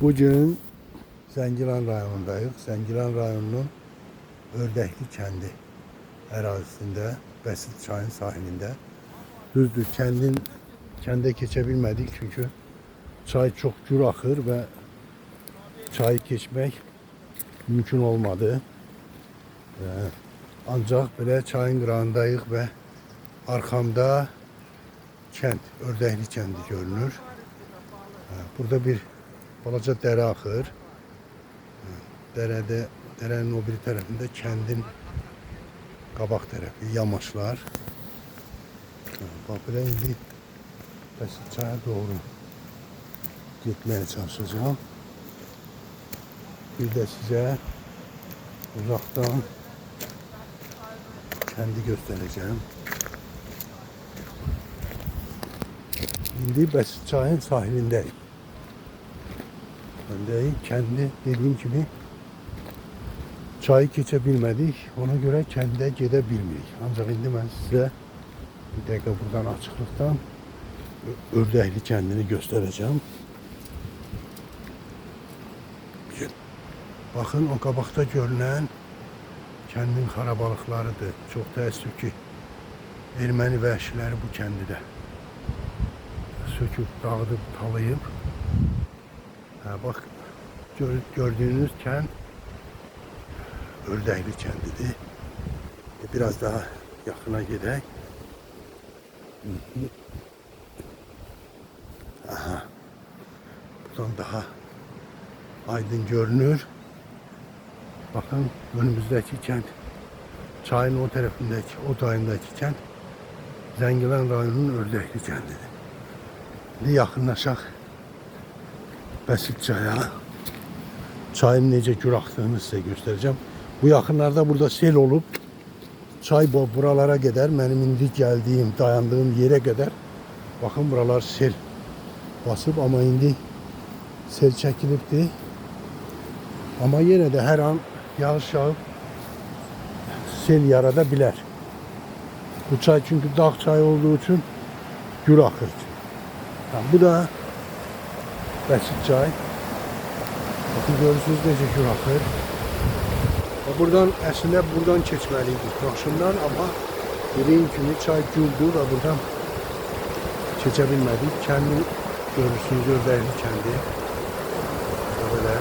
Bugün Zəngilan rayonundayıq. Zəngilan rayonunun Ördəkli kəndi ərazisində, Bəsit çayın sahilində. Düzdür, kəndə keçə bilmədik çünki çay çox gür axır və çayı keçmək mümkün olmadı. Ancaq belə çayın qırağındayıq və arxamda kənd, Ördəkli kəndi görünür. Burada bir balaca dərə axır. Dərənin o bir tərəfində kəndin qabaq tərəfi, yamaçlar. Bax, belə indi Bəsit çaya doğru getməyə çalışacağım. Bir də sizə uzaqdan kəndi göstərəcəm. İndi Bəsit çayın sahilindəyim. Kendi dediğim gibi çayı geçebilmedik. Ona göre kende gidebilmedik. Ancak indi ben size bir dakika buradan açıklıktan Ördəkli kendini göstereceğim. Bakın o kabakta görünen kendin xarabalıqlarıdır. Çok təəssüf ki erməni vəhşiləri bu kəndi də söküp dağıdıp talayıp. Bak, gördüğünüz kent Ördəkli kendidir. Biraz daha yakına gidelim. Aha. Buradan daha aydın görünür. Bakın önümüzdeki kent, çayın o tarafındaki, o dayındaki kent Zəngilan rayonunun Ördəkli kendidir. Bir yaxınlaşaq Bəsit çaya. Çayın necə gür axdığını sizə göstereceğim. Bu yakınlarda burada sel olup çay buralara kadar, benim indi geldiğim, dayandığım yere kadar, bakın buralar sel basıp, ama indi sel çəkilibdi. Ama yine de her an yağış yağıp sel yaradabilir. Bu çay çünkü dağ çayı olduğu için gür axır. Bu da Bəsit çay. Bakın görürsünüz necə gür axır. Buradan əslində buradan keçməliydik başından, ama dediğim kimi çay güldür ve buradan keçə bilmədik. Kendi görürsünüz, Ördəkli kendi. Böyle.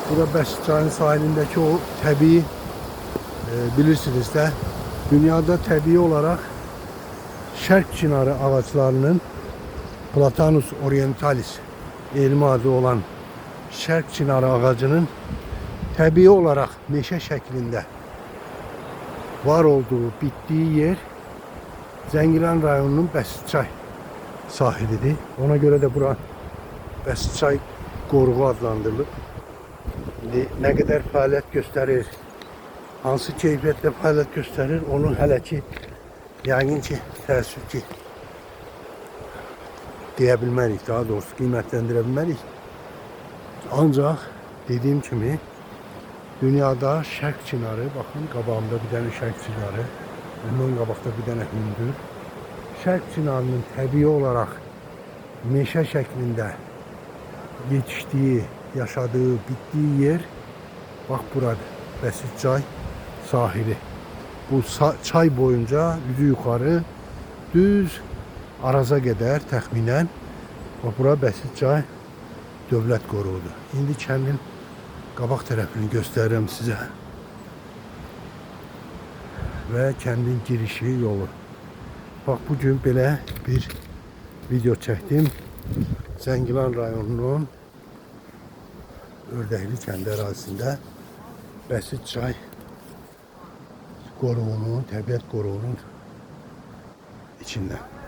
Bu da Bəsit çayın sahilindeki o təbii, bilirsiniz de dünyada təbii olarak şərq çinarı ağaçlarının Platanus orientalis elmi adı olan şərq çinarı ağacının təbii olarak meşe şeklinde var olduğu, bittiği yer Zəngilan rayonunun Bəsit çay sahilidir. Ona göre de bura Bəsit çay qoruğu adlandırılıb. Ne kadar faaliyet gösterir, hansı keyfiyyətlə faaliyet gösterir, onun hələ ki yəqin ki təəssüf ki deyə bilmərik, daha doğrusu qiymətləndirə bilmərik. Ancaq dediğim kimi dünyada şərq çinarı, bakın qabağımda bir dənə şərq çinarı, ondan qabaqda bir dənə hündür. Şərq çinarının təbii olarak meşə şəklində yetişdiyi, yaşadığı, bittiği yer bak burada Bəsit çay sahili. Bu çay boyunca yüzü yukarı düz Araza kadar təxminən. Bak bura Bəsit çay dövlət qoruğudur. İndi kəndin qabaq tərəfini göstərirəm sizə. Və kəndin girişi yolu. Bak bugün belə bir video çəkdim. Zəngilan rayonunun Ördəkli kəndi ərazisində Bəsit çay qoruğunun, təbiət qoruğunun içindən.